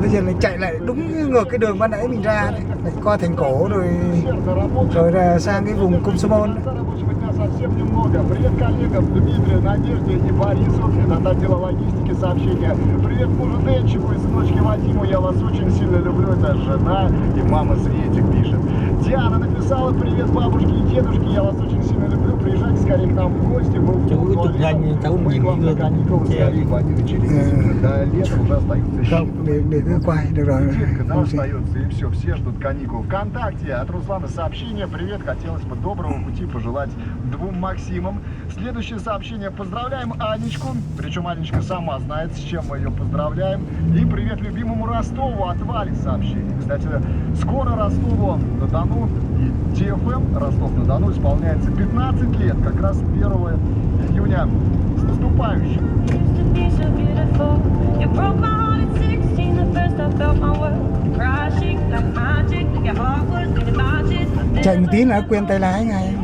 bây giờ lại chạy lại đúng ngược cái đường ban nãy mình ra đấy, lại qua thành cổ rồi là sang cái vùng Комсомол. Совсем немного. Привет коллегам Дмитрию, Надежде и Борису. Это отдела логистики сообщения. Привет мужу Денчику и сыночке Вадиму. Я вас очень сильно люблю. Это жена и мама Светик пишет. Диана написала: привет бабушке и дедушке. Я вас очень сильно люблю. Приезжайте скорее к нам в гости. Мы главное каникулы скорее водили до лета уже остаются считанные. Когда остается и все ждут каникул. ВКонтакте от Руслана сообщение: привет, хотелось бы доброго пути пожелать двум Максимам. Следующее сообщение: поздравляем Анечку, причем Анечка сама знает, с чем мы ее поздравляем. И привет любимому Ростову от Вали сообщение. Кстати, скоро Ростову-на-Дону и ТФМ Ростов-на-Дону исполняется 15 лет, как раз 1 июня. С наступающим! Chạy một tí nữa quên tay lái ngay.